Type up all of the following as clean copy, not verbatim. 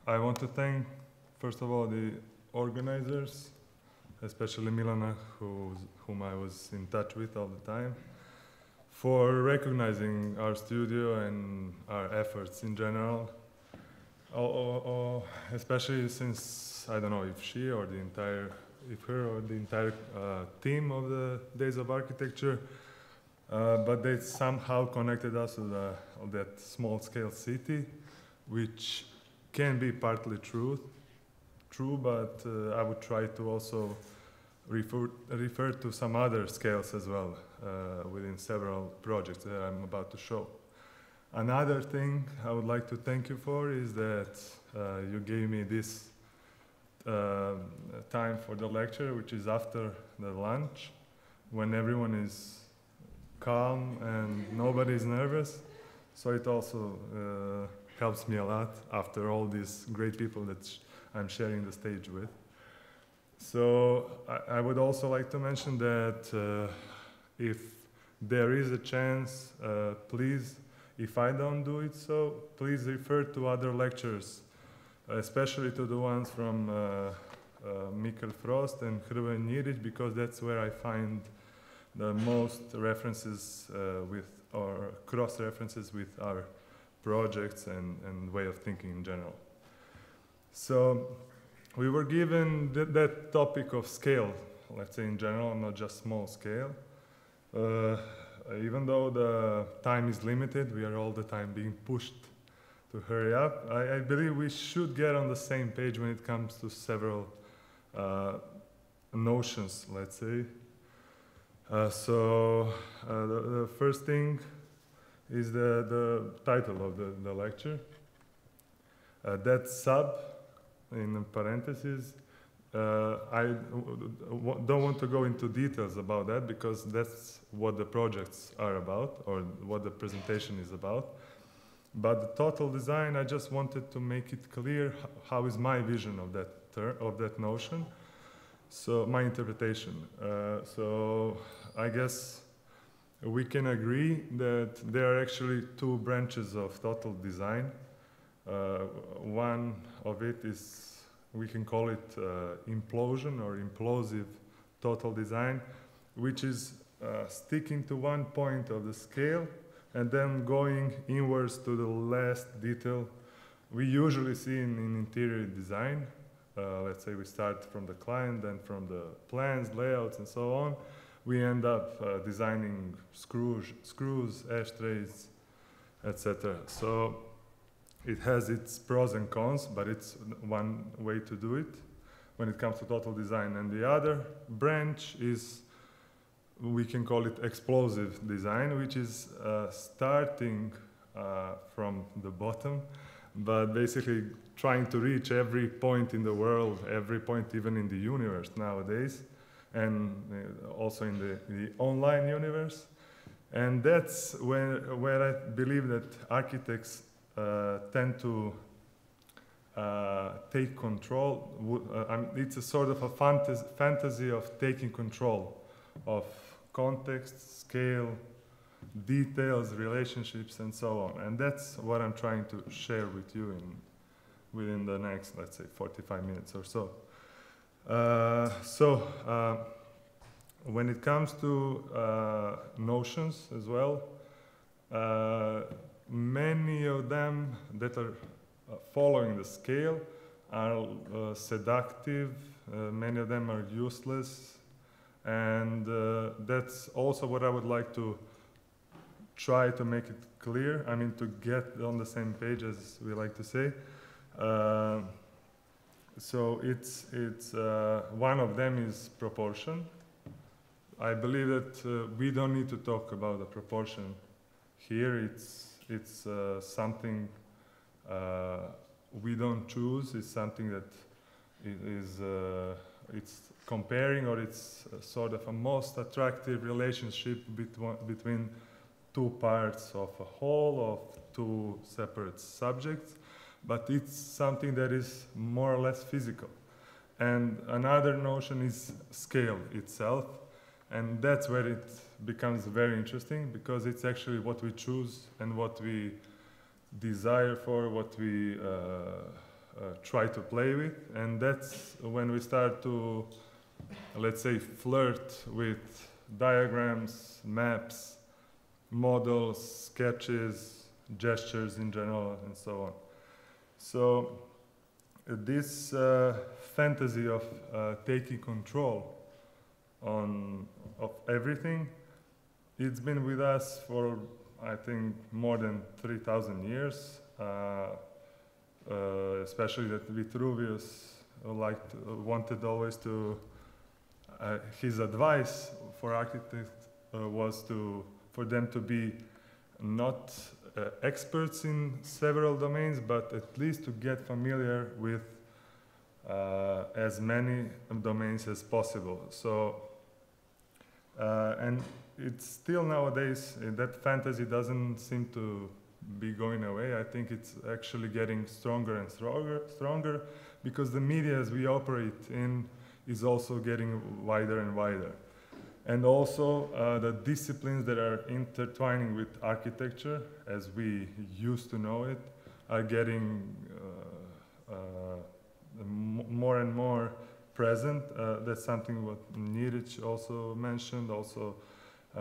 I want to thank, first of all, the organizers, especially Milana, whom I was in touch with all the time, for recognizing our studio and our efforts in general. Especially since I don't know if she or the entire, if her or the entire team of the Days of Architecture, but they somehow connected us to that small-scale city, which can be partly true, but I would try to also refer to some other scales as well within several projects that I'm about to show. Another thing I would like to thank you for is that you gave me this time for the lecture, which is after the lunch, when everyone is calm and nobody is nervous. So it also helps me a lot after all these great people that I'm sharing the stage with. So I would also like to mention that if there is a chance, please, if I don't do it so, please refer to other lectures, especially to the ones from Mikkel Frost and Hrvoje Njirić, because that's where I find the most references or cross-references with our projects and way of thinking in general. So we were given that topic of scale, let's say in general, not just small scale. Even though the time is limited, we are all the time being pushed to hurry up. I believe we should get on the same page when it comes to several notions, let's say. The first thing is the title of the lecture. That sub, in parentheses, I don't want to go into details about that because that's what the projects are about or what the presentation is about. But the total design, I just wanted to make it clear how is my vision of that notion. So my interpretation. So I guess we can agree that there are actually two branches of total design. One of it is, we can call it implosion or implosive total design, which is sticking to one point of the scale and then going inwards to the last detail we usually see in interior design. Let's say we start from the client, then from the plans, layouts, and so on. We end up designing screws, ashtrays, etc. So it has its pros and cons, but it's one way to do it when it comes to total design. And the other branch is, we can call it explosive design, which is starting from the bottom, but basically trying to reach every point in the world, every point even in the universe nowadays, and also in the online universe. And that's where I believe that architects tend to take control. It's a sort of a fantasy of taking control of context, scale, details, relationships, and so on. And that's what I'm trying to share with you within the next, let's say, 45 minutes or so. When it comes to notions as well, many of them that are following the scale are seductive, many of them are useless, and that's also what I would like to try to make it clear, I mean to get on the same page, as we like to say. So it's one of them is proportion. I believe that we don't need to talk about the proportion here. It's something we don't choose. It's something that is it's comparing, or it's sort of a most attractive relationship between two parts of a whole of two separate subjects, but it's something that is more or less physical. And another notion is scale itself, and that's where it becomes very interesting, because it's actually what we choose and what we desire for, what we try to play with, and that's when we start to, let's say, flirt with diagrams, maps, models, sketches, gestures in general, and so on. So this fantasy of taking control of everything, it's been with us for, I think, more than 3,000 years. Especially that Vitruvius wanted always to, his advice for architects was for them to be not experts in several domains, but at least to get familiar with as many domains as possible. So, and it's still nowadays, that fantasy doesn't seem to be going away. I think it's actually getting stronger and stronger because the media as we operate in is also getting wider and wider. And also the disciplines that are intertwining with architecture as we used to know it are getting more and more present. That's something what Niric also mentioned, also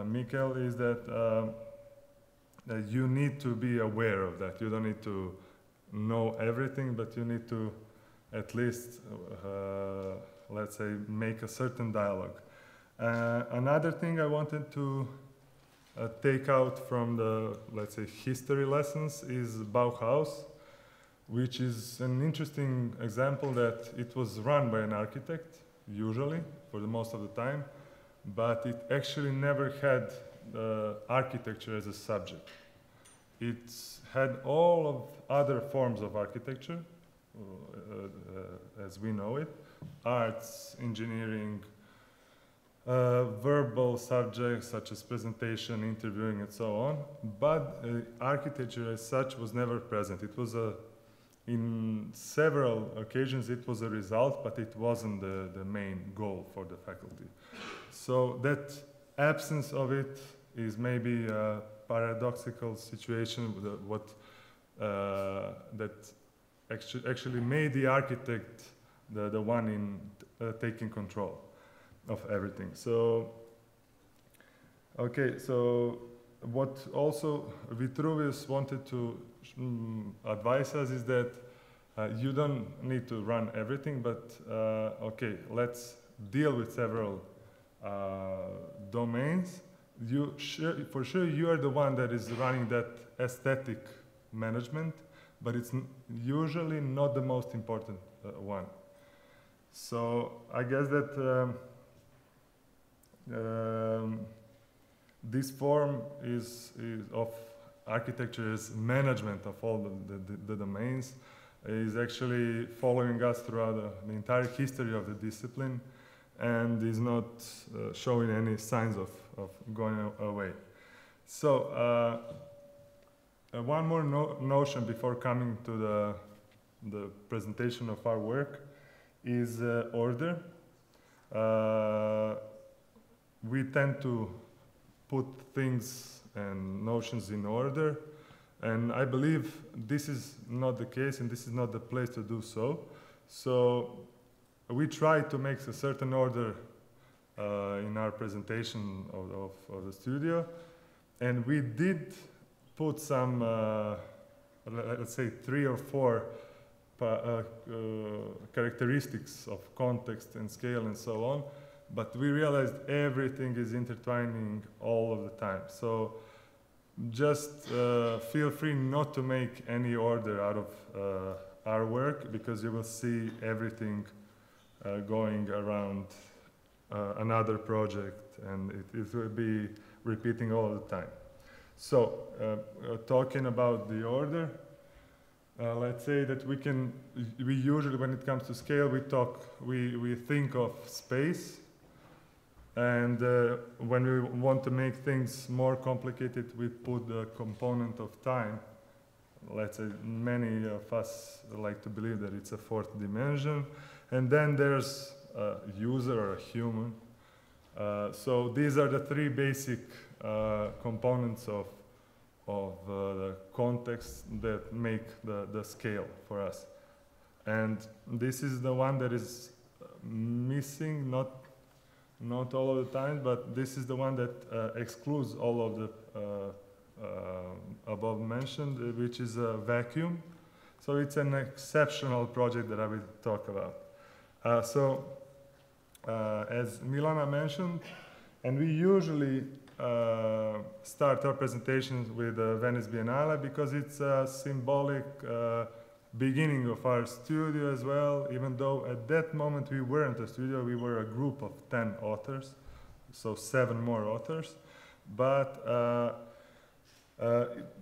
Mikhail, is that you need to be aware of that. You don't need to know everything, but you need to at least, let's say, make a certain dialogue. Another thing I wanted to take out from the, let's say, history lessons is Bauhaus, which is an interesting example that it was run by an architect, usually, for the most of the time, but it actually never had architecture as a subject. It had all of other forms of architecture, as we know it, arts, engineering, verbal subjects such as presentation, interviewing, and so on, but architecture as such was never present. It was in several occasions it was a result, but it wasn't the main goal for the faculty. So that absence of it is maybe a paradoxical situation that actually made the architect the one in taking control of everything. So, okay, so what also Vitruvius wanted to advise us is that you don't need to run everything, but okay, let's deal with several domains. For sure you are the one that is running that aesthetic management, but it's usually not the most important one. So I guess that this form is of architecture's management of all the domains is actually following us throughout the entire history of the discipline and is not showing any signs of going away. So one more notion before coming to the presentation of our work is order. We tend to put things and notions in order, and I believe this is not the case and this is not the place to do so. So we try to make a certain order in our presentation of the studio, and we did put some, let's say, 3 or 4 characteristics of context and scale and so on, but we realized everything is intertwining all of the time. So just feel free not to make any order out of our work, because you will see everything going around another project, and it will be repeating all the time. So talking about the order, let's say that we usually, when it comes to scale, we think of space, and when we want to make things more complicated, we put the component of time. Let's say many of us like to believe that it's a 4th dimension, and then there's a user or a human. So these are the 3 basic components of the context that make the scale for us. And this is the one that is missing, not all of the time, but this is the one that excludes all of the above mentioned, which is a vacuum. So it's an exceptional project that I will talk about. As Milana mentioned, and we usually start our presentations with Venice Biennale because it's a symbolic beginning of our studio as well, even though at that moment we weren't a studio, we were a group of 10 authors, so 7 more authors. But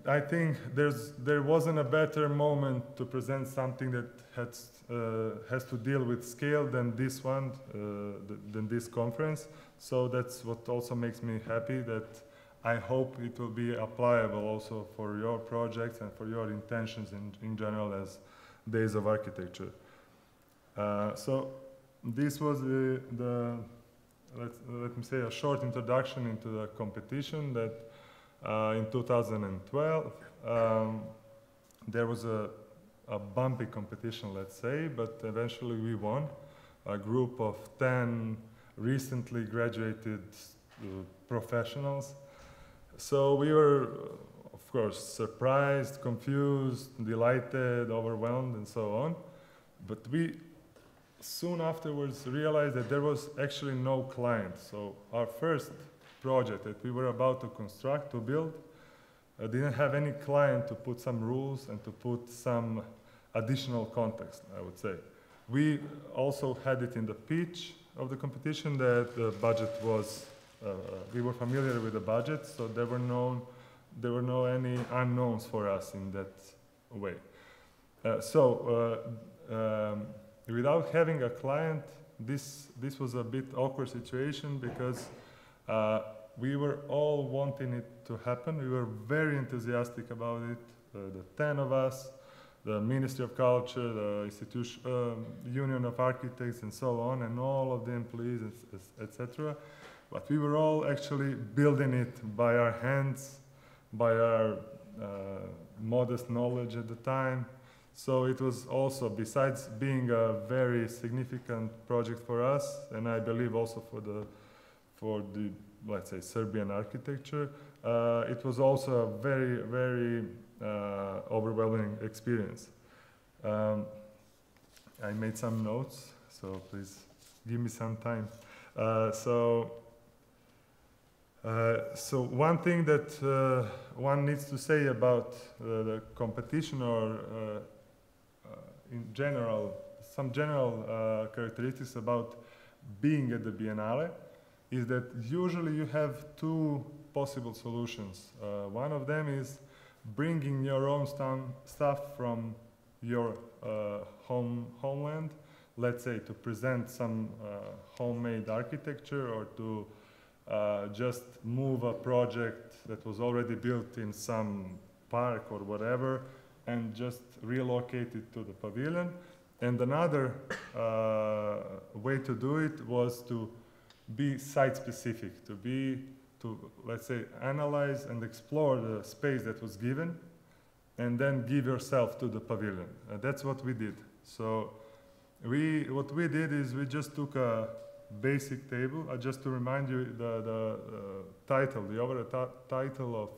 I think there wasn't a better moment to present something that has to deal with scale than this one, than this conference. So that's what also makes me happy, that I hope it will be applicable also for your projects and for your intentions in general as Days of Architecture. So this was let me say, a short introduction into the competition that in 2012 there was a bumpy competition, let's say, but eventually we won. A group of 10 recently graduated professionals. So we were, of course, surprised, confused, delighted, overwhelmed, and so on. But we soon afterwards realized that there was actually no client. So our first project that we were about to construct, to build, didn't have any client to put some rules and to put some additional context, I would say. We also had it in the pitch of the competition that the budget was, we were familiar with the budget, so there were no any unknowns for us in that way. Without having a client, this was a bit awkward situation because we were all wanting it to happen. We were very enthusiastic about it, the 10 of us, the Ministry of Culture, the Union of Architects, and so on, and all of the employees, etc. But we were all actually building it by our hands, by our modest knowledge at the time. So it was also, besides being a very significant project for us, and I believe also for the let's say Serbian architecture, it was also a very, very overwhelming experience. I made some notes, so please give me some time. So one thing that one needs to say about the competition, or in general, some general characteristics about being at the Biennale, is that usually you have 2 possible solutions. One of them is bringing your own stuff from your homeland, let's say to present some homemade architecture, or to just move a project that was already built in some park or whatever and just relocate it to the pavilion. And another way to do it was to be site-specific, to let's say analyze and explore the space that was given, and then give yourself to the pavilion. That's what we did. So what we did is we just took a basic table. Just to remind you, the title, the overall title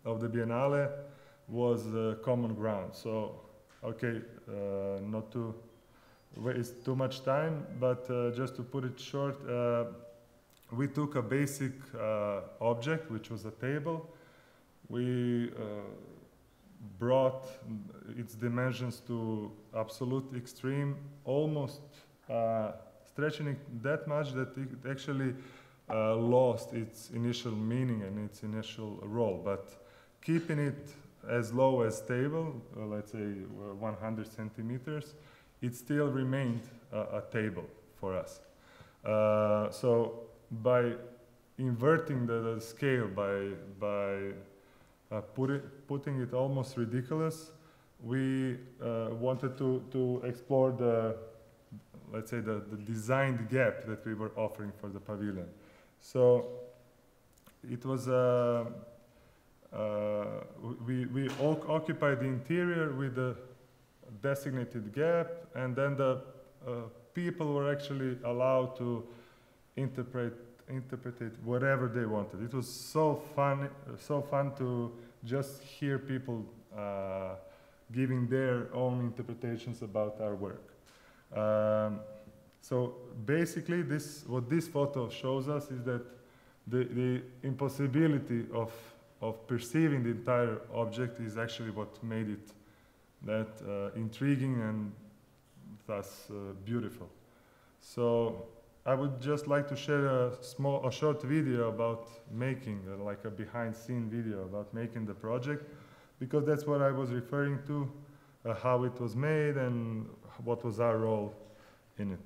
of the Biennale was Common Ground. So, okay, not to waste too much time, but just to put it short, we took a basic object, which was a table. We brought its dimensions to absolute extreme, almost stretching it that much that it actually lost its initial meaning and its initial role, but keeping it as low as table, let's say 100 centimeters, it still remained a table for us. So by inverting the scale, by putting it almost ridiculous, we wanted to explore the, let's say, the designed gap that we were offering for the pavilion. So it was we occupied the interior with the designated gap, and then the people were actually allowed to interpret it whatever they wanted. It was so fun to just hear people giving their own interpretations about our work. So basically, what this photo shows us is that the impossibility of perceiving the entire object is actually what made it that intriguing and thus beautiful. So I would just like to share a short video about making, like a behind-scene video about making the project, because that's what I was referring to, how it was made and what was our role in it.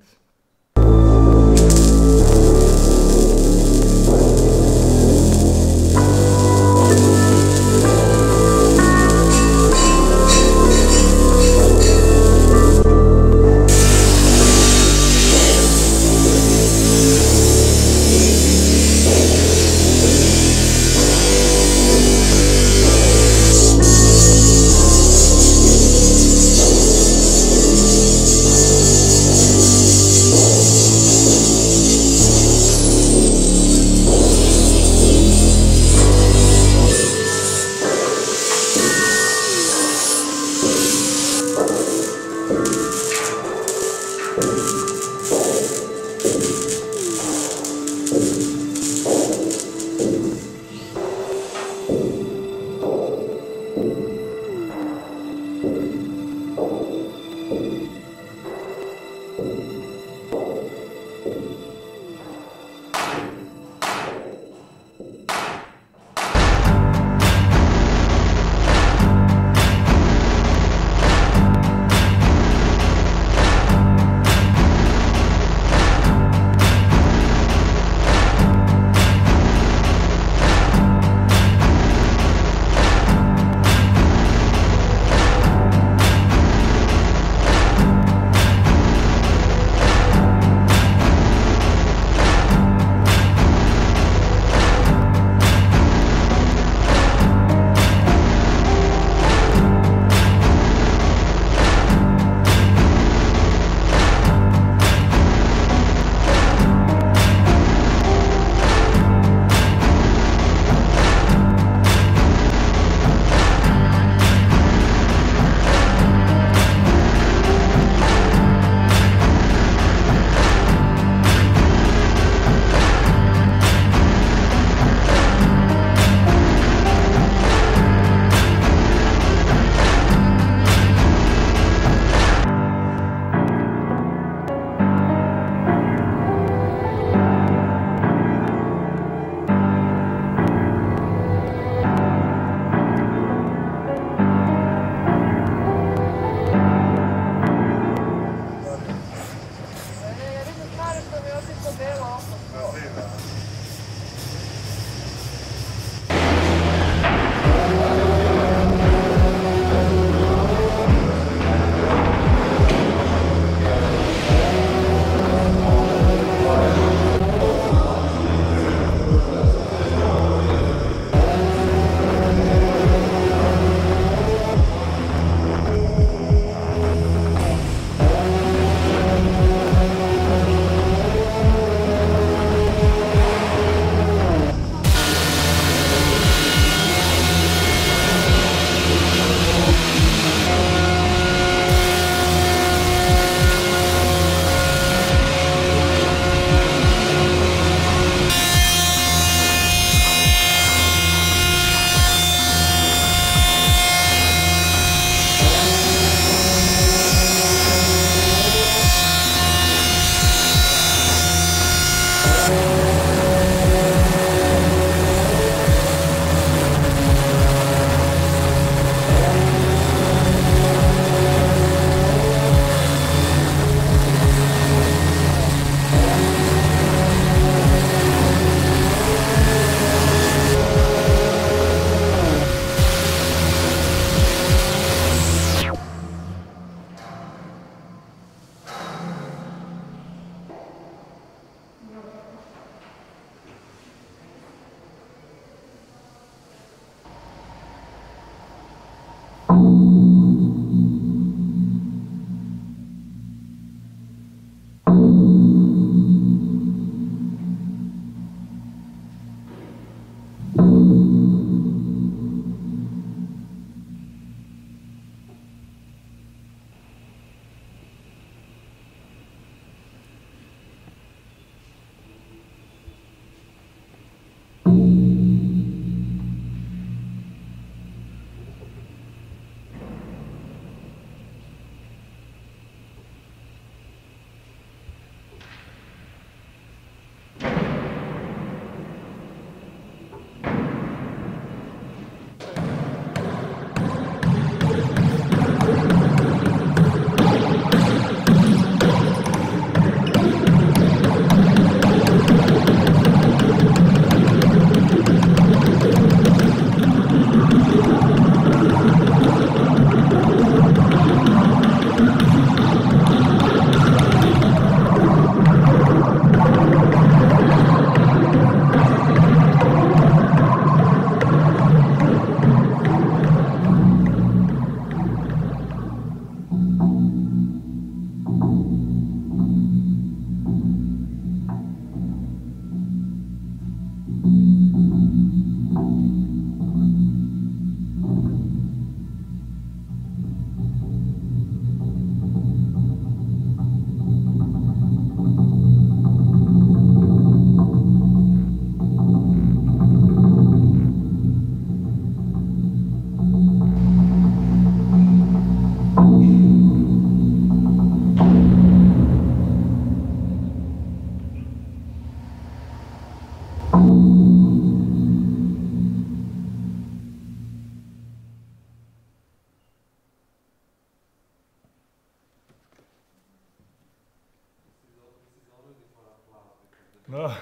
Oh.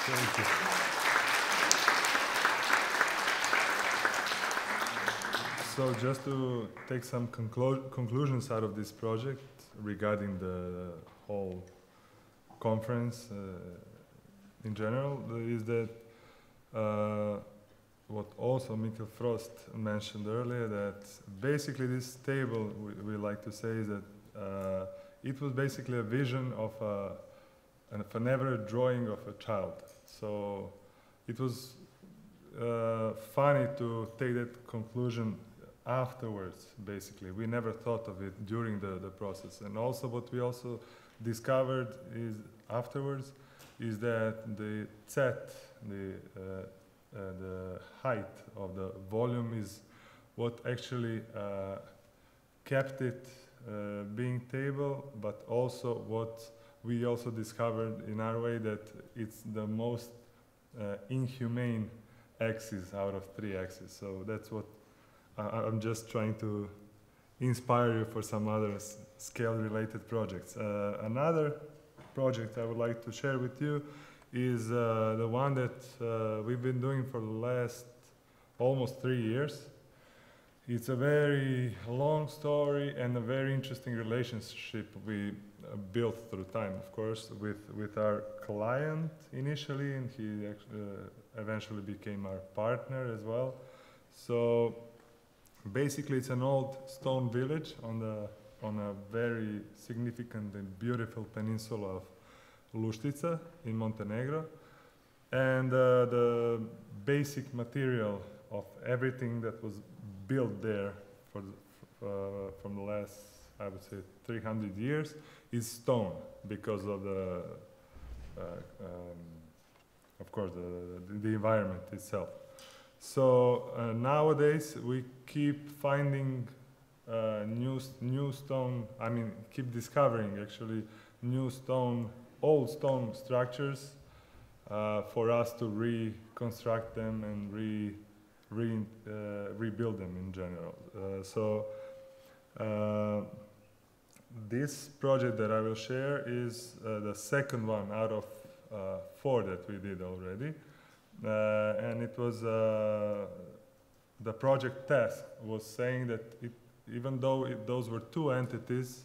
Thank you. So just to take some conclusions out of this project regarding the whole conference in general, is that what also Mikkel Frost mentioned earlier, that basically this table, we like to say, is that it was basically a vision of an average drawing of a child. So it was funny to take that conclusion afterwards, basically. We never thought of it during the process. And also what we also discovered is afterwards is that the set, the height of the volume is what actually kept it being table, but also what we also discovered in our way, that it's the most inhumane axis out of 3 axes. So that's what I'm just trying to inspire you for some other scale-related projects. Another project I would like to share with you is the one that we've been doing for the last almost 3 years. It's a very long story and a very interesting relationship we built through time, of course, with our client initially, and he eventually became our partner as well. So basically it's an old stone village on a very significant and beautiful peninsula of Luštica in Montenegro, and the basic material of everything that was built there from the last, I would say, 300 years is stone, because of the of course the environment itself. So nowadays we keep finding new stone, I mean keep discovering actually new stone, old stone structures for us to reconstruct them and rebuild them in general. This project that I will share is the second one out of 4 that we did already. And it was the project task was saying that even though those were 2 entities,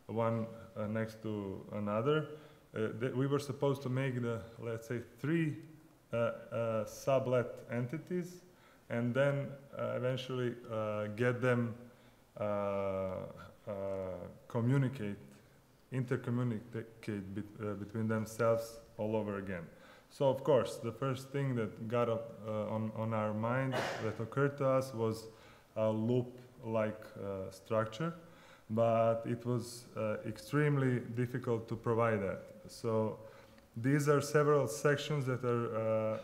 one next to another, that we were supposed to make the, let's say, 3 sublet entities, and then eventually get them intercommunicate between themselves all over again. So of course, the first thing that got up on our mind that occurred to us was a loop-like structure, but it was extremely difficult to provide that. So these are several sections that are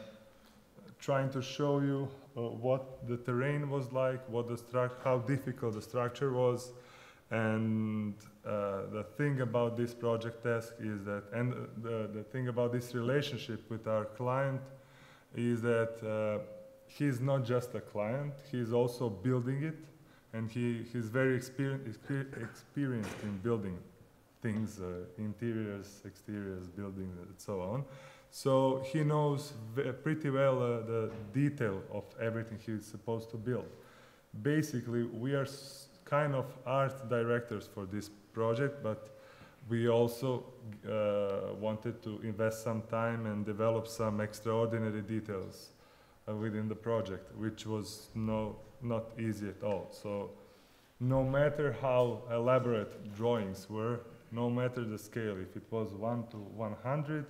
trying to show you what the terrain was like, how difficult the structure was, and the thing about this project task is that, and the thing about this relationship with our client is that he's not just a client, he's also building it, and he's very experienced in building things, interiors, exteriors, buildings, and so on. So he knows pretty well the detail of everything he's supposed to build. Basically, we are kind of art directors for this project, but we also wanted to invest some time and develop some extraordinary details within the project, which was not easy at all. So no matter how elaborate drawings were, no matter the scale, if it was 1 to 100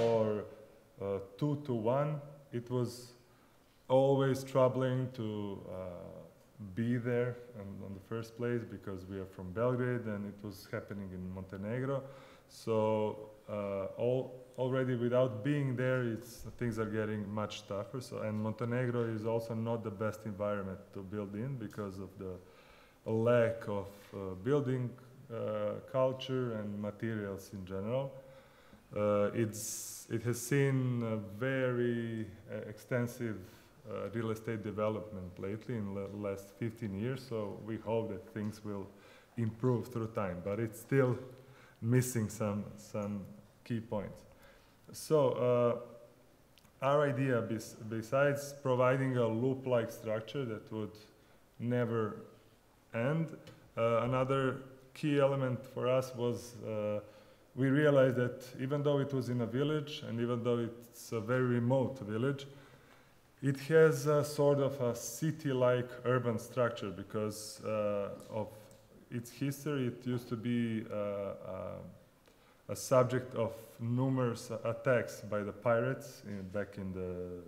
or 2 to 1, it was always troubling to be there in the first place, because we are from Belgrade and it was happening in Montenegro. So already without being there, things are getting much tougher. So, and Montenegro is also not the best environment to build in because of the lack of building culture and materials in general. It has seen a very extensive real estate development lately in the last 15 years, so we hope that things will improve through time, but it's still missing some key points. So our idea, besides providing a loop-like structure that would never end, another key element for us was we realized that even though it was in a village and even though it's a very remote village, it has a sort of a city-like urban structure because of its history. It used to be a subject of numerous attacks by the pirates back in the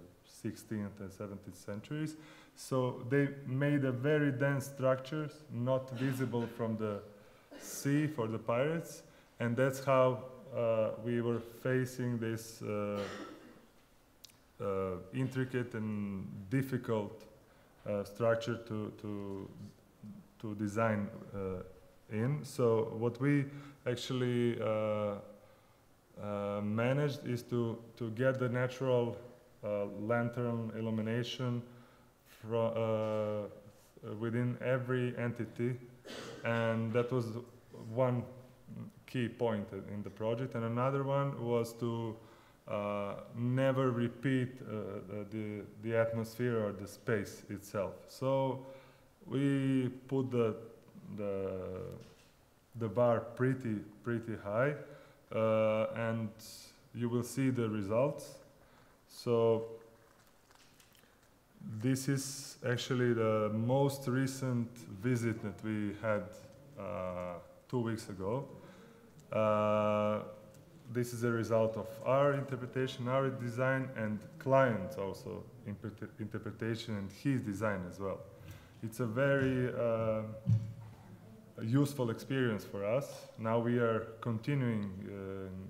16th and 17th centuries. So they made a very dense structures, not visible from the sea for the pirates, and that's how we were facing this intricate and difficult structure to design in. So what we actually managed is to get the natural lantern illumination within every entity, and that was one key point in the project. And another one was to never repeat the atmosphere or the space itself. So we put the bar pretty high, and you will see the results. So this is actually the most recent visit that we had 2 weeks ago. This is a result of our interpretation, our design, and client's also interpretation and his design as well. It's a very useful experience for us. Now we are continuing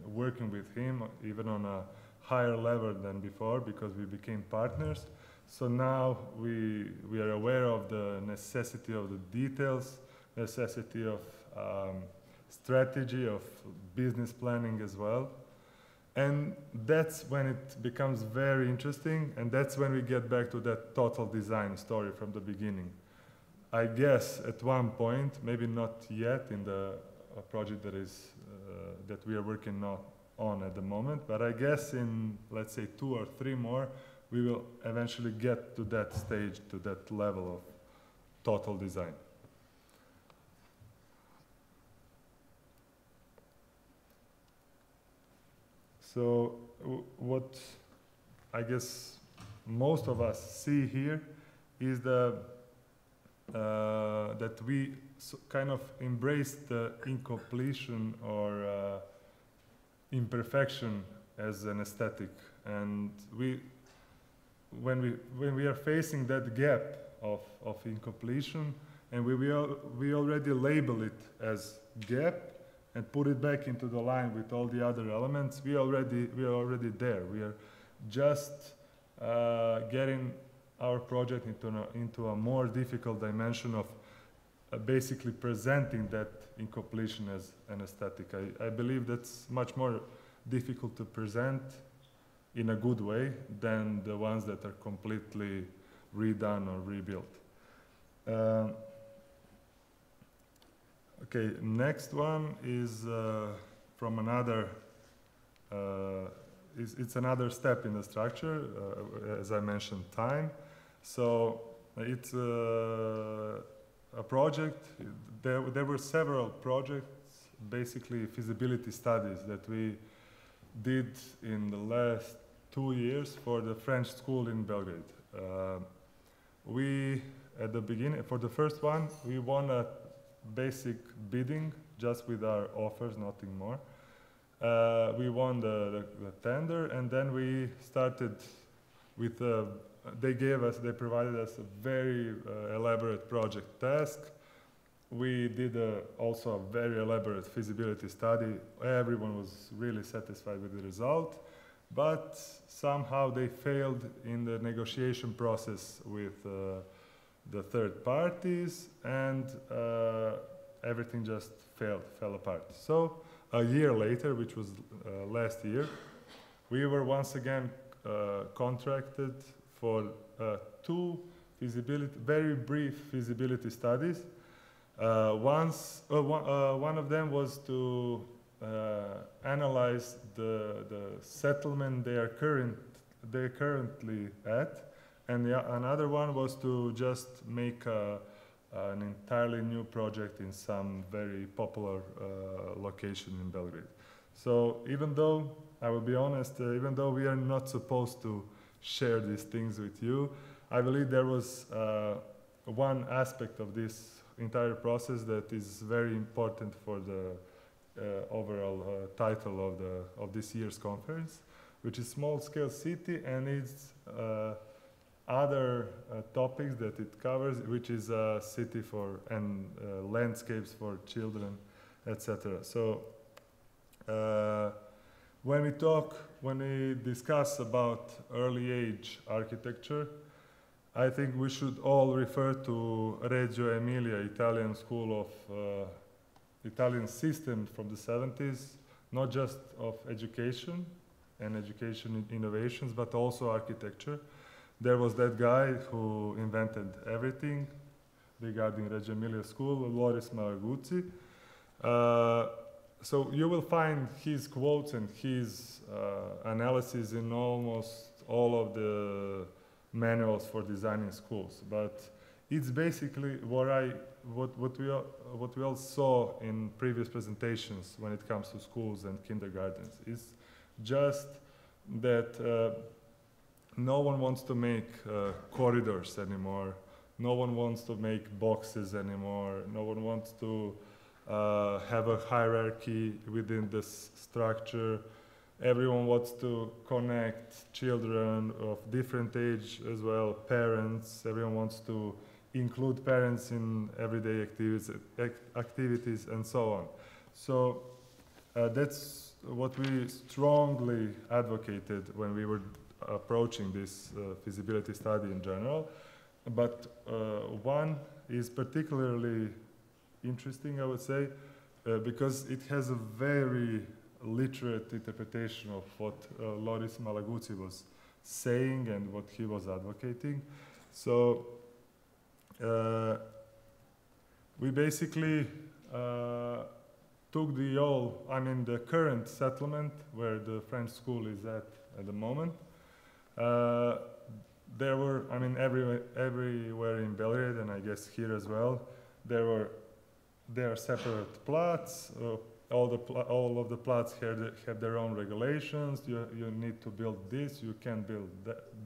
working with him even on a higher level than before because we became partners. So now we are aware of the necessity of the details, necessity of strategy, of business planning as well. And that's when it becomes very interesting, and that's when we get back to that total design story from the beginning. I guess at one point, maybe not yet in the project that we are working on at the moment, but I guess in, let's say, 2 or 3 more, we will eventually get to that stage, to that level of total design. So what I guess most of us see here is that we kind of embrace the incompletion or imperfection as an aesthetic, and when we are facing that gap of incompletion, and we already label it as gap and put it back into the line with all the other elements, we are already there. We are just getting our project into a more difficult dimension of basically presenting that incompletion as an aesthetic. I believe that's much more difficult to present in a good way than the ones that are completely redone or rebuilt. Okay, next one is from another, it's another step in the structure, as I mentioned, time. So it's a project, there were several projects, basically feasibility studies that we did in the last 2 years for the French school in Belgrade. We, at the beginning, for the first one, we won a basic bidding just with our offers, nothing more. We won the tender, and then we started with they provided us a very elaborate project task. We did also a very elaborate feasibility study. Everyone was really satisfied with the result, but somehow they failed in the negotiation process with the third parties, and everything just fell apart. So a year later, which was last year, we were once again contracted for 2 very brief feasibility studies. One of them was to analyze the settlement they're currently at, and another one was to just make an entirely new project in some very popular location in Belgrade. So even though, I will be honest, even though we are not supposed to share these things with you, I believe there was one aspect of this entire process that is very important for the overall title of this year's conference, which is small scale city and its other topics that it covers, which is a city for and landscapes for children, etc. So when we discuss about early age architecture, I think we should all refer to Reggio Emilia Italian School of Italian system from the 70s, not just of education and education innovations, but also architecture. There was that guy who invented everything regarding Reggio Emilia School, Loris Malaguzzi. So you will find his quotes and his analysis in almost all of the manuals for designing schools. But it's basically what we all saw in previous presentations when it comes to schools and kindergartens. It's just that no one wants to make corridors anymore. No one wants to make boxes anymore. No one wants to have a hierarchy within this structure. Everyone wants to connect children of different age as well, parents. Everyone wants to include parents in everyday activities and so on. So that's what we strongly advocated when we were approaching this feasibility study in general. But one is particularly interesting, I would say, because it has a very literate interpretation of what Loris Malaguzzi was saying and what he was advocating. So we basically took the current settlement where the French school is at the moment. There were, everywhere in Belgrade, and I guess here as well, there are separate plots. All of the plots have their own regulations. You need to build this, you can build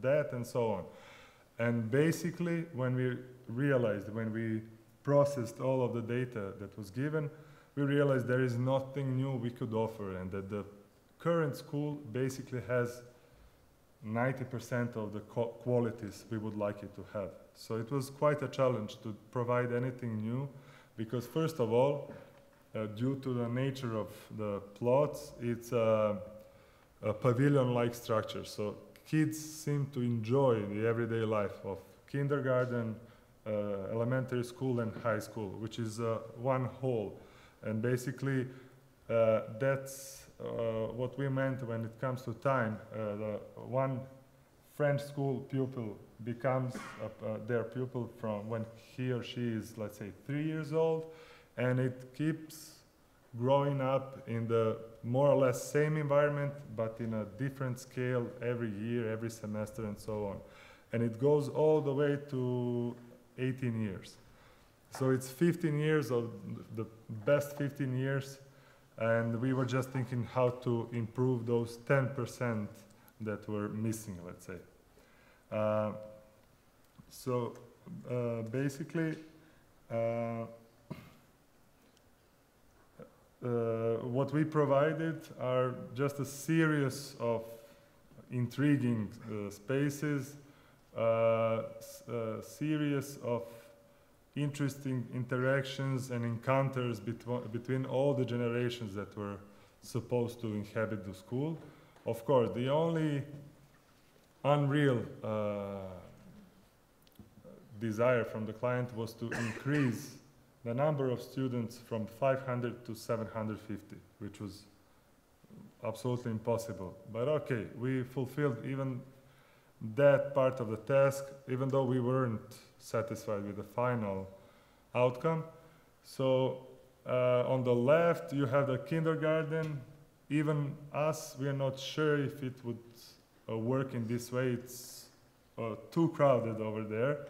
that, and so on. And basically, when we processed all of the data that was given, we realized there is nothing new we could offer, and that the current school basically has 90% of the qualities we would like it to have. So it was quite a challenge to provide anything new, because first of all, due to the nature of the plots, it's a pavilion-like structure. So kids seem to enjoy the everyday life of kindergarten, elementary school, and high school, which is one whole. And basically, that's what we meant when it comes to time. The one French school pupil becomes their pupil from when he or she is, let's say, 3 years old, and it keeps growing up in the more or less same environment, but in a different scale every year, every semester, and so on. And it goes all the way to 18 years. So it's 15 years of the best 15 years, and we were just thinking how to improve those 10% that were missing, let's say. Basically, what we provided are just a series of intriguing spaces, series of interesting interactions and encounters between all the generations that were supposed to inhabit the school. Of course, the only unreal desire from the client was to increase the number of students from 500 to 750, which was absolutely impossible. But okay, we fulfilled even that part of the task, even though we weren't satisfied with the final outcome. So On the left, you have the kindergarten. Even us, we are not sure if it would work in this way. It's too crowded over there.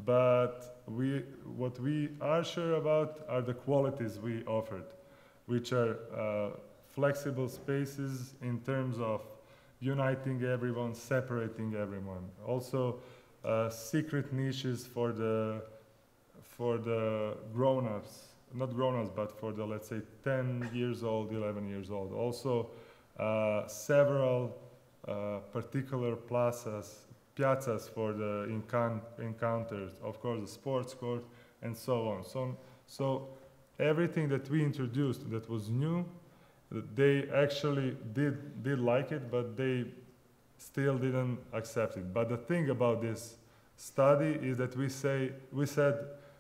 But what we are sure about are the qualities we offered, which are flexible spaces in terms of uniting everyone, separating everyone. Also, secret niches for the grown-ups, not grown-ups, but for the, let's say, 10 years old, 11 years old. Also, several particular piazzas for the encounters, of course, the sports court, and so on. So everything that we introduced that was new, they actually did like it, but they still didn't accept it. But the thing about this study is that we said,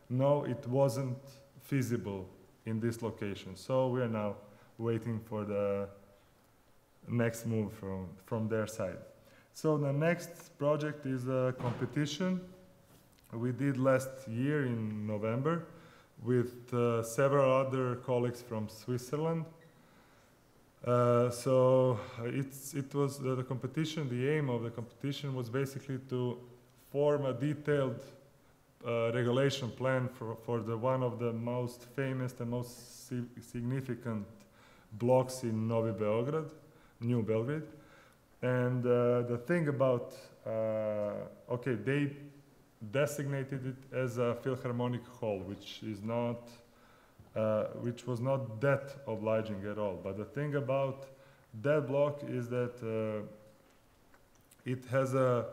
no, it wasn't feasible in this location. So we are now waiting for the next move from their side. So the next project is a competition we did last year in November with several other colleagues from Switzerland. So it was the competition. The aim of the competition was basically to form a detailed regulation plan for one of the most famous and most significant blocks in Novi Beograd, New Belgrade. And the thing about, okay, they designated it as a Philharmonic hall, which was not that obliging at all. But the thing about that block is that it has a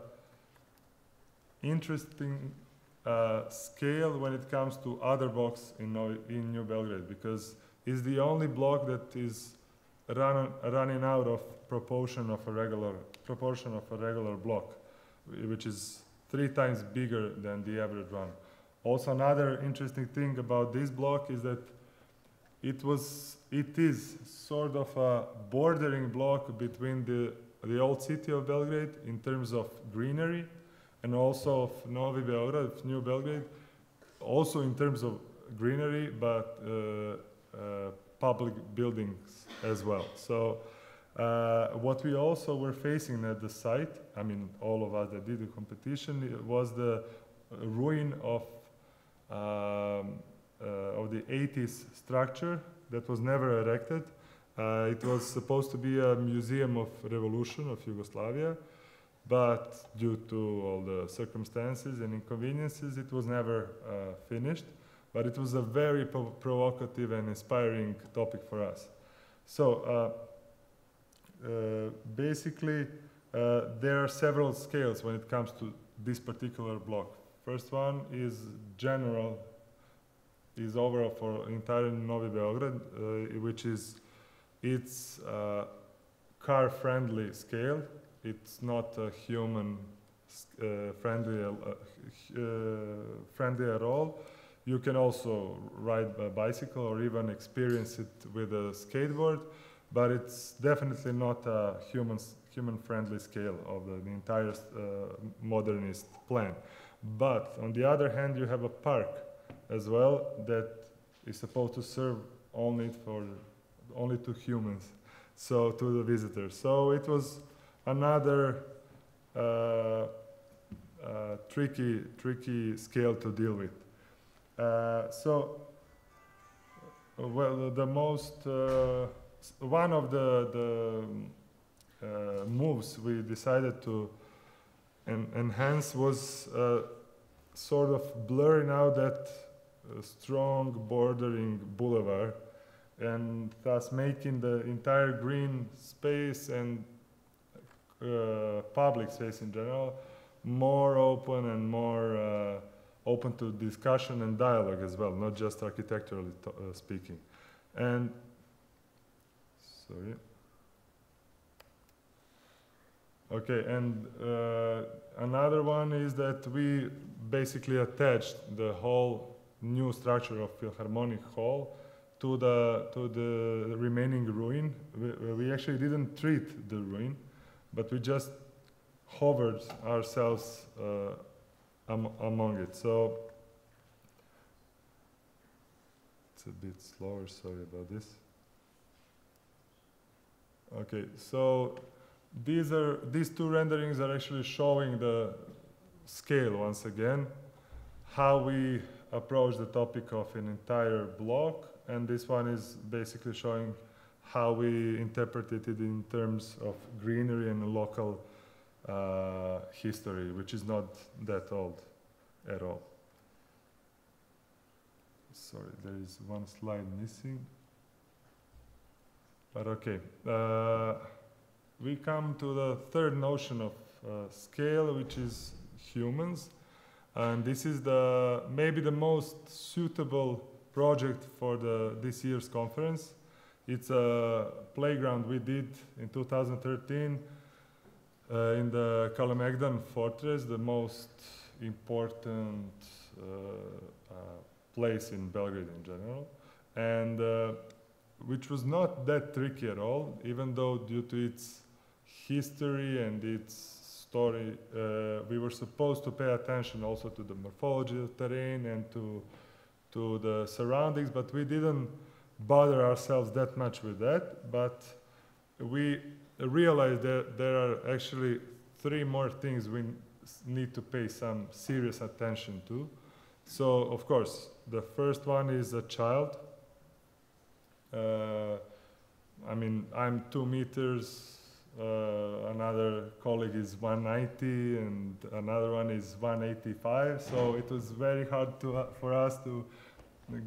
interesting scale when it comes to other blocks in New Belgrade, because it's the only block that is running out of proportion of a regular block, which is 3 times bigger than the average one. Also, another interesting thing about this block is that it is sort of a bordering block between the old city of Belgrade in terms of greenery, and also of Novi Beograd, New Belgrade, also in terms of greenery, but public buildings as well. So what we also were facing at the site, I mean, all of us that did the competition, was the ruin of the 80s structure that was never erected. It was supposed to be a museum of revolution of Yugoslavia, but due to all the circumstances and inconveniences, it was never finished. But it was a very provocative and inspiring topic for us. So basically, there are several scales when it comes to this particular block. First one is general, is overall for entire Novi Beograd, which is it's car-friendly scale. It's not human friendly at all. You can also ride a bicycle or even experience it with a skateboard, but it's definitely not a human-friendly scale of the entire modernist plan. But on the other hand, you have a park as well that is supposed to serve only to humans, so to the visitors. So it was another tricky scale to deal with. Well, the most one of the moves we decided to enhance was sort of blurring out that strong bordering boulevard, and thus making the entire green space and public space in general more open and more open to discussion and dialogue as well, not just architecturally speaking. And sorry. Okay, and another one is that we basically attached the whole new structure of Philharmonic Hall to the remaining ruin. We actually didn't treat the ruin, but we just hovered ourselves among it. So It's a bit slower, sorry about this. Okay, so these two renderings are actually showing the scale once again, how we approach the topic of an entire block, and this one is basically showing how we interpreted it in terms of greenery and local history, which is not that old at all. Sorry, there is one slide missing. But okay, we come to the third notion of scale, which is humans. And this is maybe the most suitable project for this year's conference. It's a playground we did in 2013 in the Kalemegdan fortress, the most important place in Belgrade in general, and which was not that tricky at all, even though due to its history and its story, we were supposed to pay attention also to the morphology of the terrain and to the surroundings, but we didn't bother ourselves that much with that. But we realized that there are actually 3 more things we need to pay some serious attention to. So, of course, the first one is a child. I mean, I'm 2 meters, another colleague is 190, and another one is 185. So it was very hard for us to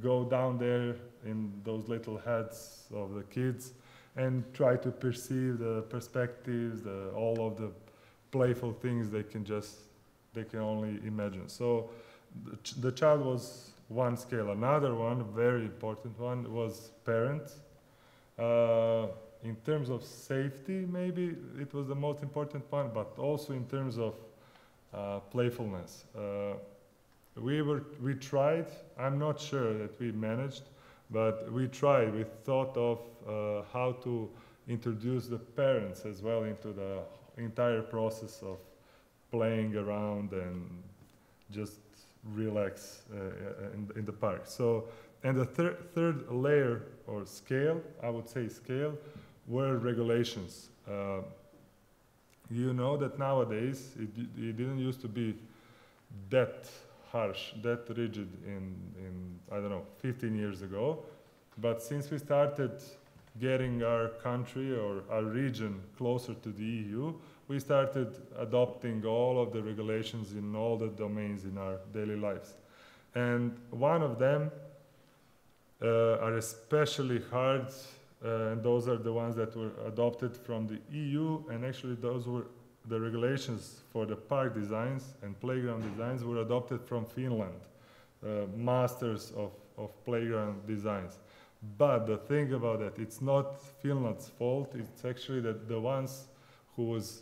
go down there in those little heads of the kids and try to perceive the perspectives, all of the playful things they can only imagine. So the child was one scale. Another one, very important one, was parents. In terms of safety, maybe it was the most important one, but also in terms of playfulness. We tried, I'm not sure that we managed, but we tried. We thought of how to introduce the parents as well into the entire process of playing around and just relax in the park. So, and the third layer or scale, I would say scale, were regulations. You know that nowadays it didn't used to be that harsh, that rigid in I don't know, 15 years ago. But since we started getting our country or our region closer to the EU, we started adopting all of the regulations in all the domains in our daily lives. And one of them are especially hard, and those are the ones that were adopted from the EU, and actually those were the regulations for the park designs and playground designs were adopted from Finland, masters of playground designs. But the thing about that, it's not Finland's fault, it's actually the ones who was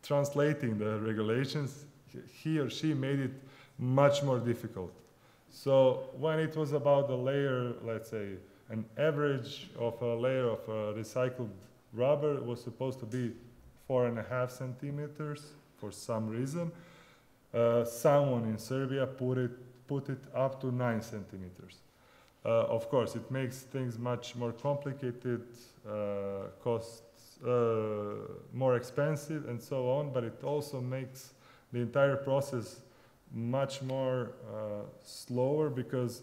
translating the regulations, he or she made it much more difficult. So when it was about the layer, let's say, an average of a layer of recycled rubber was supposed to be 4.5 centimeters for some reason. Someone in Serbia put it up to 9 centimeters. Of course, it makes things much more complicated, costs more expensive and so on, but it also makes the entire process much more slower, because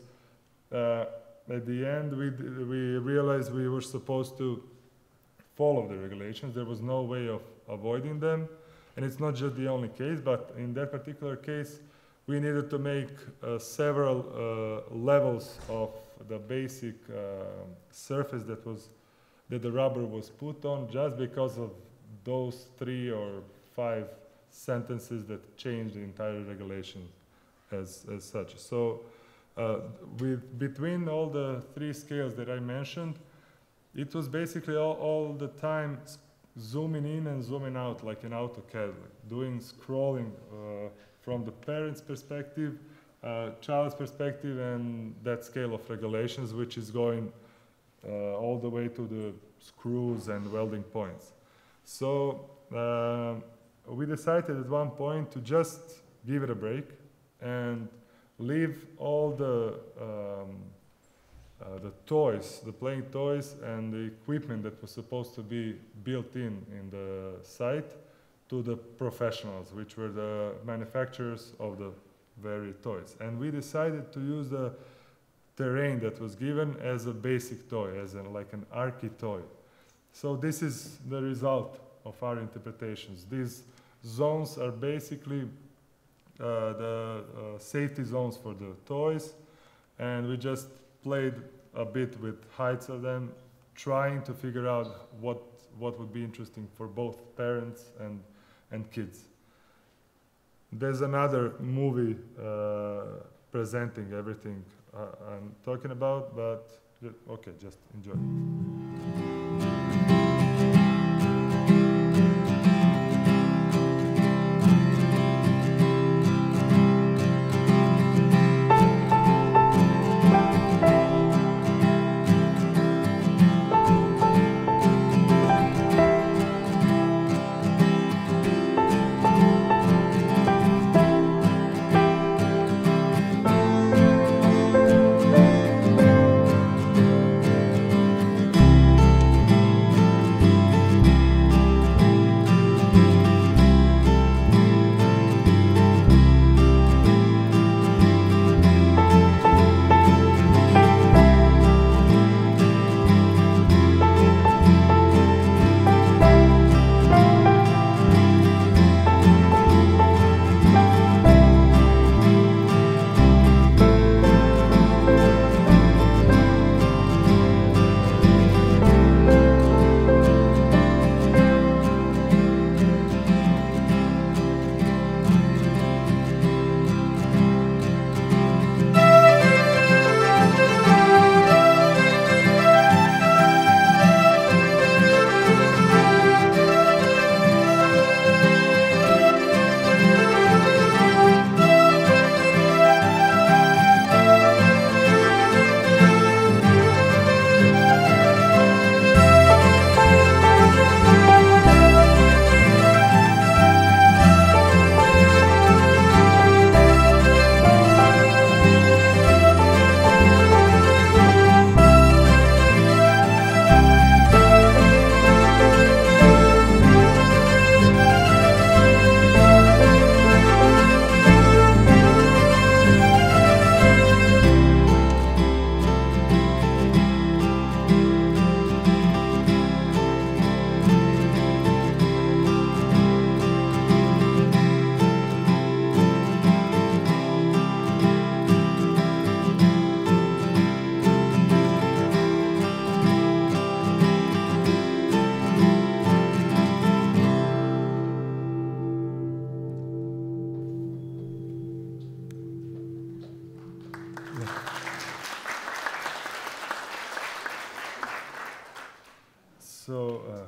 at the end we realized we were supposed to follow the regulations. There was no way of avoiding them, and it's not just the only case, but in that particular case we needed to make several levels of the basic surface that the rubber was put on, just because of those 3 or 5 sentences that changed the entire regulation as such. So between all the 3 scales that I mentioned, it was basically all the time zooming in and zooming out like an AutoCAD, like doing scrolling from the parent's perspective, child's perspective, and that scale of regulations, which is going all the way to the screws and welding points. So we decided at one point to just give it a break and leave all the toys, the playing toys and the equipment that was supposed to be built in the site to the professionals, which were the manufacturers of the very toys. And we decided to use the terrain that was given as a basic toy, as like an archi toy. So this is the result of our interpretations. These zones are basically the safety zones for the toys, and we just played a bit with heights of them, trying to figure out what would be interesting for both parents and kids. There's another movie presenting everything I'm talking about, but okay, just enjoy.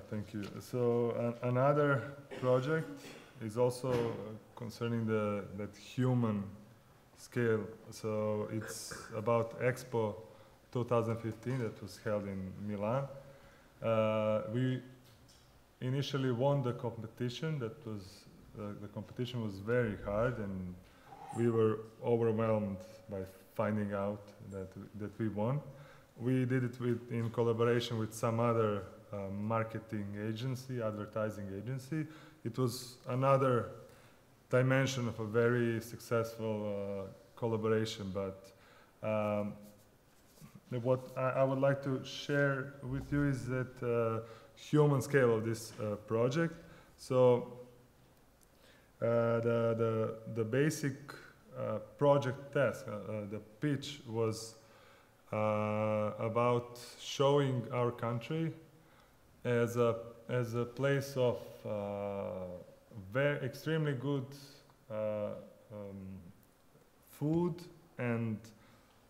Thank you. So another project is also concerning that human scale. So it's about Expo 2015 that was held in Milan. We initially won the competition. That was the competition was very hard, and we were overwhelmed by finding out that we won. We did it in collaboration with some other marketing agency, advertising agency. It was another dimension of a very successful collaboration, but what I would like to share with you is that human scale of this project. So the basic project task, the pitch was about showing our country as a place of extremely good food and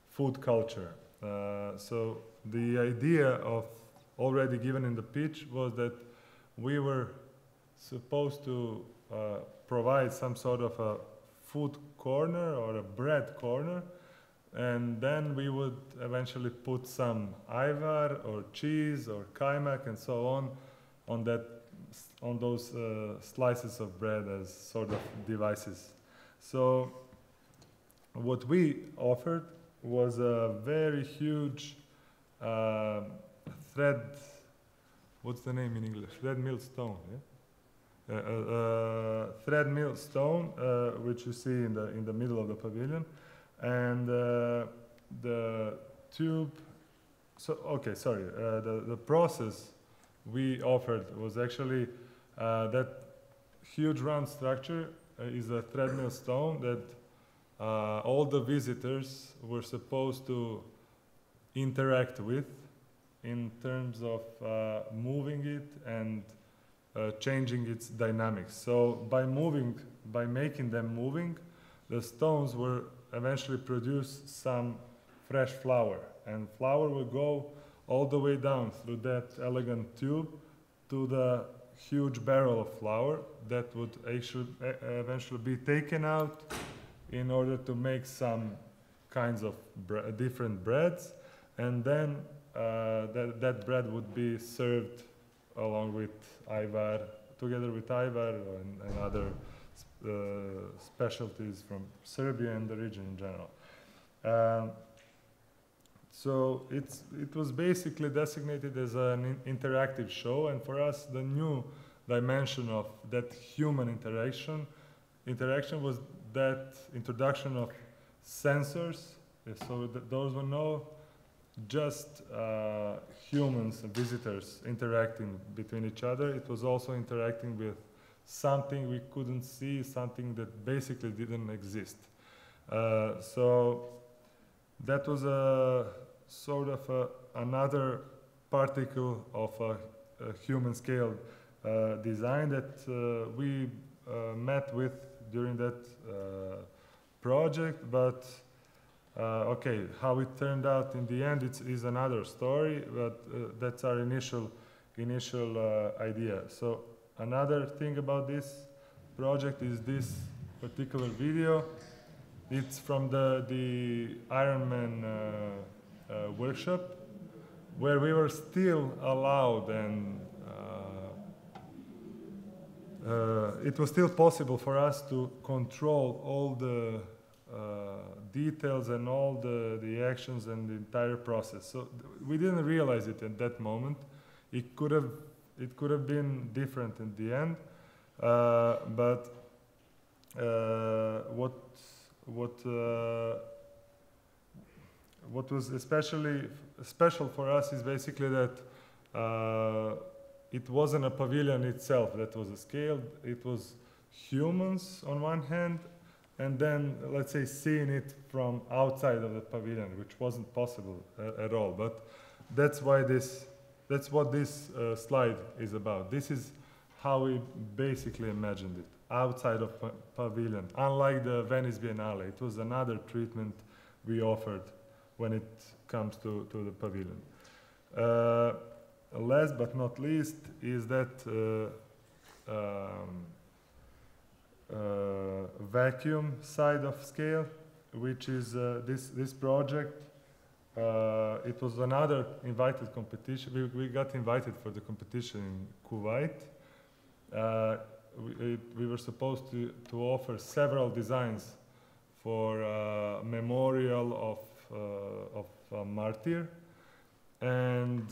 food culture. So the idea of already given in the pitch was that we were supposed to provide some sort of a food corner or a bread corner, and then we would eventually put some ayvar or cheese or kaimak and so on those slices of bread as sort of devices. So what we offered was a very huge thread. What's the name in English? Thread mill stone. Yeah? Thread mill stone, which you see in the middle of the pavilion, and the tube. So okay, sorry. The process we offered was actually that huge round structure is a thread mill stone that all the visitors were supposed to interact with in terms of moving it and changing its dynamics. So by making them moving, the stones will eventually produce some fresh flour, and flour will go all the way down through that elegant tube to the huge barrel of flour that would actually eventually be taken out in order to make some kinds of different breads, and then that bread would be served along with ayvar, together with ayvar and other specialties from Serbia and the region in general. So it was basically designated as an interactive show, and for us the new dimension of that human interaction was that introduction of sensors. So those were no just humans, visitors interacting between each other. It was also interacting with something we couldn't see, something that basically didn't exist. So that was a sort of another particle of a human scale design that we met with during that project, but okay, how it turned out in the end is another story, but that's our initial idea. So another thing about this project is this particular video. It's from the Ironman workshop, where we were still allowed, and it was still possible for us to control all the details and all the actions and the entire process. So we didn't realize it at that moment. It could have been different in the end, but what was especially special for us is basically that it wasn't a pavilion itself that was scaled. It was humans on one hand, and then, let's say, seeing it from outside of the pavilion, which wasn't possible at all. But that's what this slide is about. This is how we basically imagined it, outside of pavilion. Unlike the Venice Biennale, it was another treatment we offered when it comes to the pavilion. Last but not least is that vacuum side of scale, which is this project. It was another invited competition. We got invited for the competition in Kuwait. We were supposed to offer several designs for memorial of a martyr, and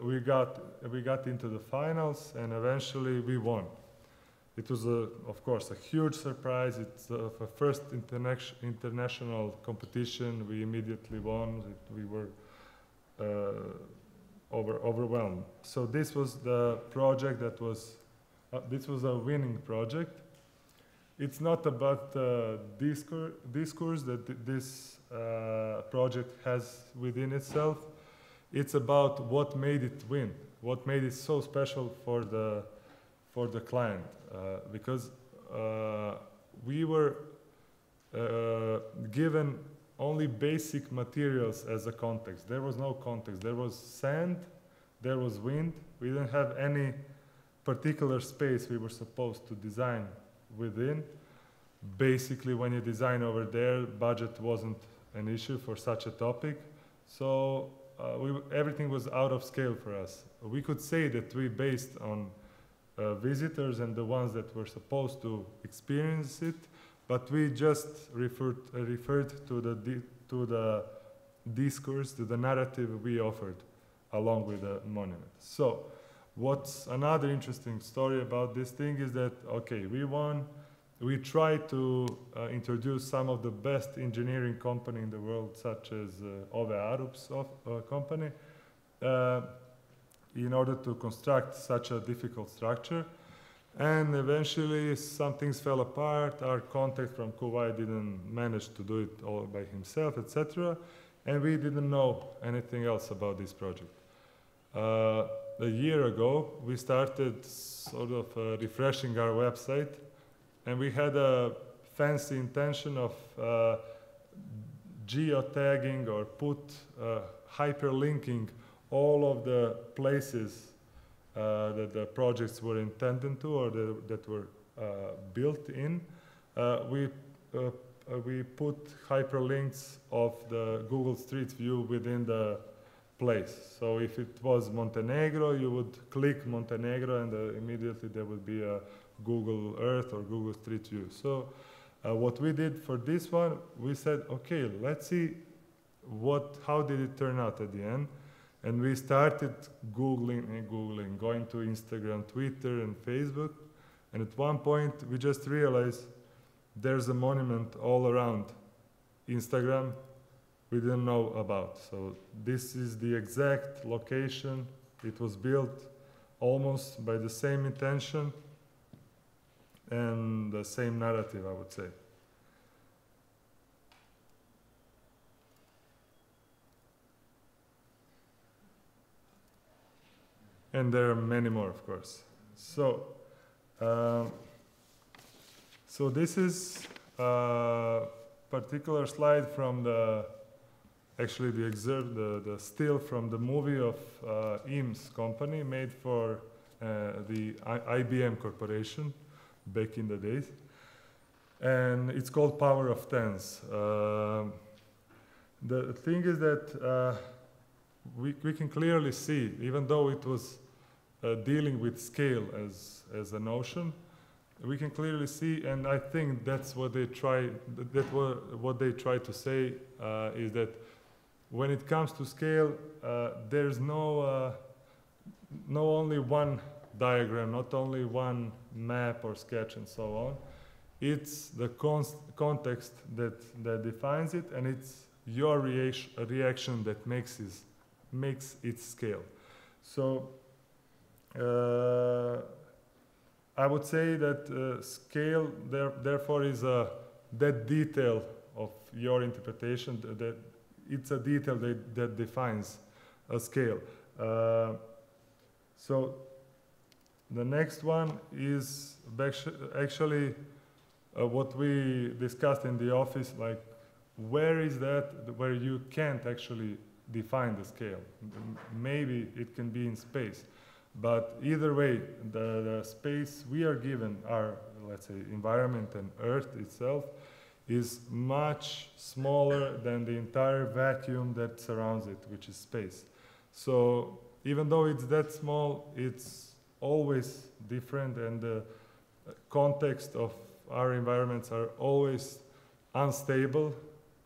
we got into the finals, and eventually we won. It was, of course, a huge surprise. It's the first international competition. We immediately won. We were overwhelmed. So this was the project that was. This was a winning project. It's not about the discourse that this project has within itself. It's about what made it win, what made it so special for the client, because we were given only basic materials as a context. There was no context. There was sand, there was wind. We didn't have any particular space we were supposed to design within. Basically, when you design over there, budget wasn't an issue for such a topic. So everything was out of scale for us. We could say that we based on visitors and the ones that were supposed to experience it, but we just referred to the discourse, to the narrative we offered along with the monument. So what's another interesting story about this thing is that, okay, we tried to introduce some of the best engineering company in the world, such as Ove Arup's company, in order to construct such a difficult structure. And eventually some things fell apart. Our contact from Kuwait didn't manage to do it all by himself, etc. And we didn't know anything else about this project. A year ago, we started sort of refreshing our website, and we had a fancy intention of geotagging or hyperlinking all of the places that the projects were intended to or that were built in. We put hyperlinks of the Google Street View within the place. So if it was Montenegro, you would click Montenegro and immediately there would be a Google Earth or Google Street View. So what we did for this one, we said, okay, let's see how did it turn out at the end. And we started Googling and Googling, going to Instagram, Twitter, and Facebook. And at one point, we just realized there's a monument all around Instagram we didn't know about. So this is the exact location. It was built almost by the same intention and the same narrative, I would say. And there are many more, of course. So, so this is a particular slide from the still from the movie of Eames company made for the IBM Corporation back in the days. And it's called Power of Tens. The thing is that we can clearly see, even though it was dealing with scale as a notion, we can clearly see, and I think that's what they try. What they try to say is that when it comes to scale, there's no only one diagram, not only one map or sketch, and so on. It's the context that defines it, and it's your reaction that makes its scale. So I would say that scale, therefore, is that detail of your interpretation, that it's a detail that defines a scale. So the next one is actually what we discussed in the office, like where is that where you can't actually define the scale. Maybe it can be in space. But either way, the space we are given, our, let's say, environment and Earth itself, is much smaller than the entire vacuum that surrounds it, which is space. So even though it's that small, it's always different, and the context of our environments are always unstable,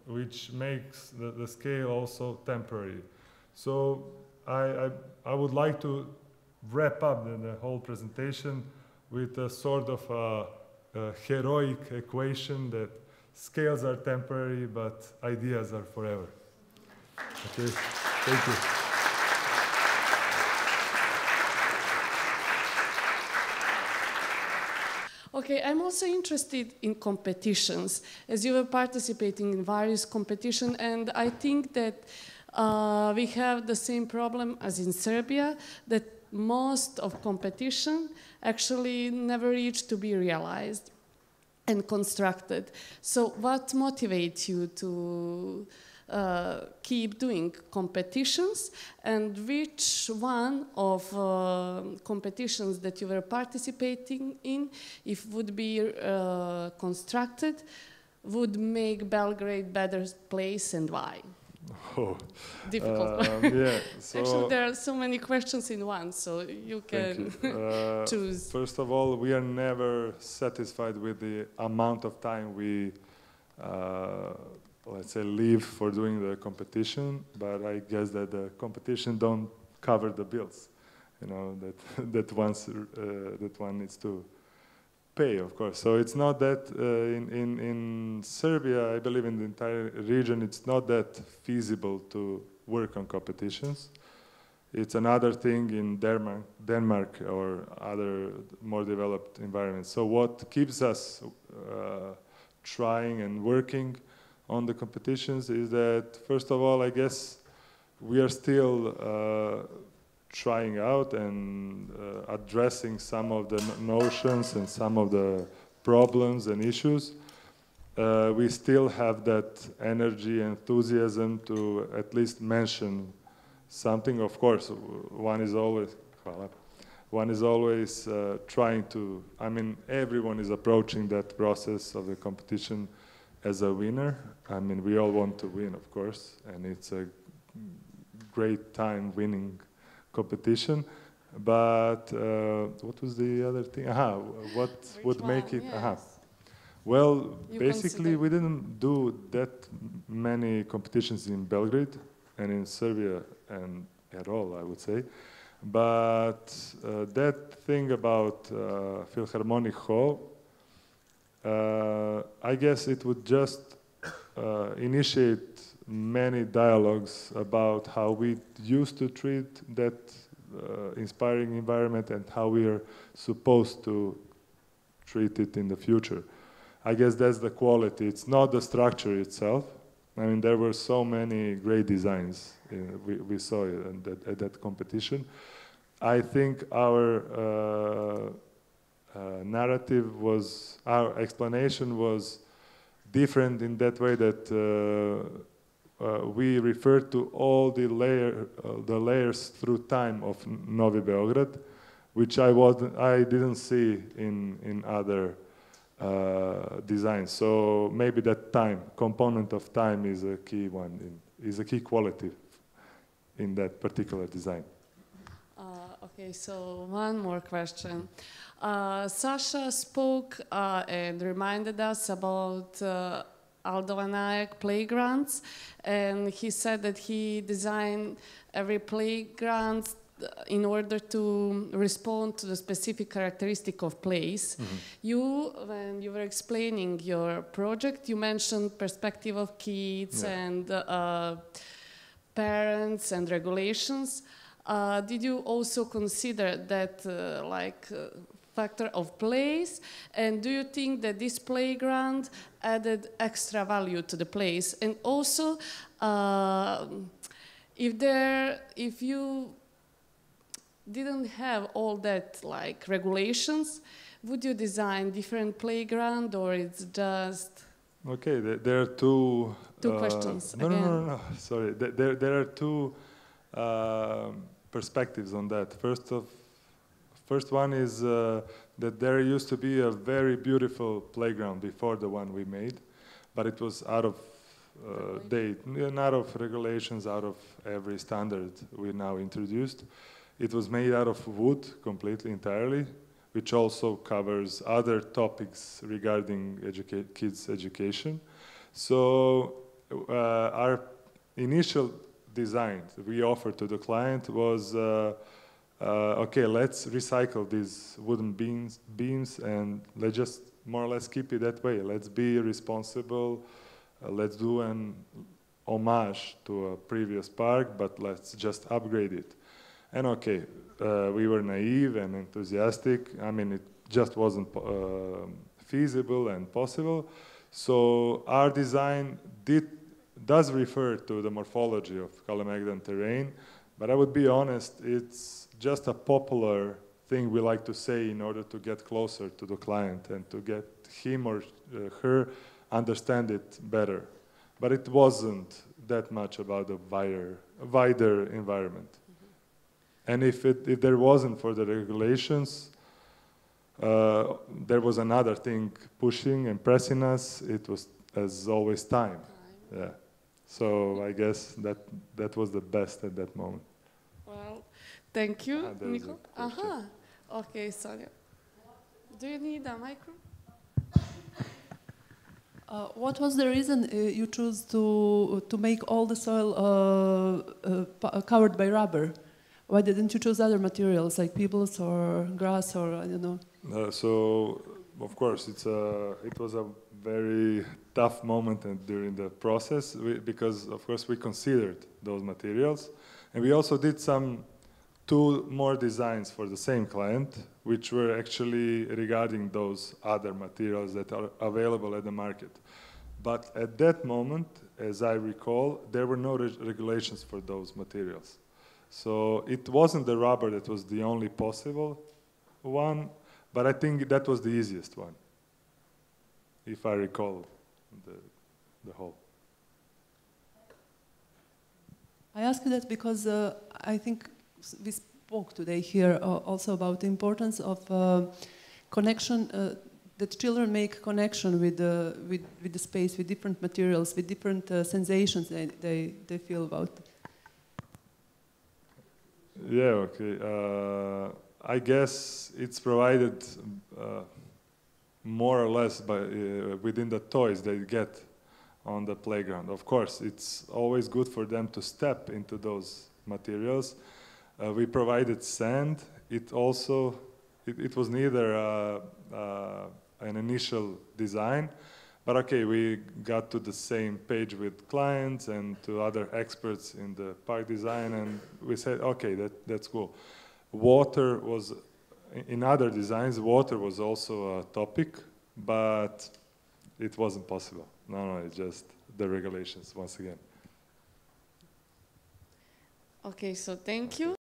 which makes the scale also temporary. So I would like to wrap up the whole presentation with a sort of a heroic equation that scales are temporary, but ideas are forever. Okay, thank you. Okay, I'm also interested in competitions, as you were participating in various competitions, and I think that we have the same problem as in Serbia, that most of competition actually never reached to be realized and constructed. So what motivates you to keep doing competitions, and which one of competitions that you were participating in, if would be constructed, would make Belgrade a better place, and why? Oh, Difficult. yeah. So Actually, there are so many questions in one, so you can choose. First of all, we are never satisfied with the amount of time we, let's say, leave for doing the competition. But I guess that the competition don't cover the bills. You know that that one needs to pay, of course. So it's not that in Serbia, I believe in the entire region, it's not that feasible to work on competitions. It's another thing in Denmark or other more developed environments. So what keeps us trying and working on the competitions is that, first of all, I guess we are still trying out and addressing some of the notions and some of the problems and issues. We still have that energy, enthusiasm to at least mention something. Of course, one is always trying to, I mean, everyone is approaching that process of the competition as a winner. I mean, we all want to win, of course, and it's a great time winning competition. But what was the other thing? What would make it? Yes. Well, You basically, consider. we didn't do that many competitions in Belgrade and in Serbia and at all, I would say. But that thing about Philharmonic Hall, I guess it would just initiate many dialogues about how we used to treat that inspiring environment and how we are supposed to treat it in the future. I guess that's the quality. It's not the structure itself. I mean, there were so many great designs we saw at that competition. I think our narrative was, our explanation was different in that way that we referred to all the layers through time of Novi Beograd, which I didn't see in other designs. So maybe that time component of time is a key one, is a key quality in that particular design. Okay, so one more question. Sasha spoke and reminded us about Aldo Anayak playgrounds, and he said that he designed every playground in order to respond to the specific characteristic of place. Mm-hmm. When you were explaining your project, you mentioned perspective of kids and parents and regulations. Did you also consider that factor of place? And do you think that this playground added extra value to the place? And also, if you didn't have all that regulations, would you design different playground, or it's just? Okay, there are two questions. No. Sorry, there are two perspectives on that. First one is that there used to be a very beautiful playground before the one we made, but it was out of date, out of regulations, out of every standard we now introduced. It was made out of wood completely, entirely, which also covers other topics regarding kids' education. So our initial design that we offered to the client was, okay, let's recycle these wooden beams and let's just more or less keep it that way. Let's be responsible. Let's do an homage to a previous park, but let's just upgrade it. And okay, we were naive and enthusiastic. I mean, it just wasn't feasible and possible. So our design does refer to the morphology of Kalemegdan terrain, but I would be honest, it's just a popular thing we like to say in order to get closer to the client and to get him or her understand it better. But it wasn't that much about the wider environment. And if there wasn't for the regulations, there was another thing pushing and pressing us. It was, as always, time. Yeah. So I guess that was the best at that moment. Well, thank you, There's a Nico. question. Okay, Sonia. Do you need a micro? What was the reason you chose to make all the soil covered by rubber? Why didn't you choose other materials like pebbles or grass or I don't know? So of course it was a very tough moment during the process because of course we considered those materials, and we also did two more designs for the same client, which were actually regarding those other materials that are available at the market. But at that moment, as I recall, there were no regulations for those materials. So it wasn't the rubber that was the only possible one, but I think that was the easiest one, if I recall the whole. I ask you that because I think we spoke today here also about the importance of connection, that children make connection with the space, with different materials, with different sensations they feel about it. Yeah, okay. I guess it's provided more or less within the toys they get on the playground. Of course, it's always good for them to step into those materials. We provided sand. It was neither an initial design, but okay, we got to the same page with clients and to other experts in the park design, and we said, okay, that's cool. Water was, in other designs, water was also a topic, but it wasn't possible. No, it's just the regulations once again. Okay, so thank you.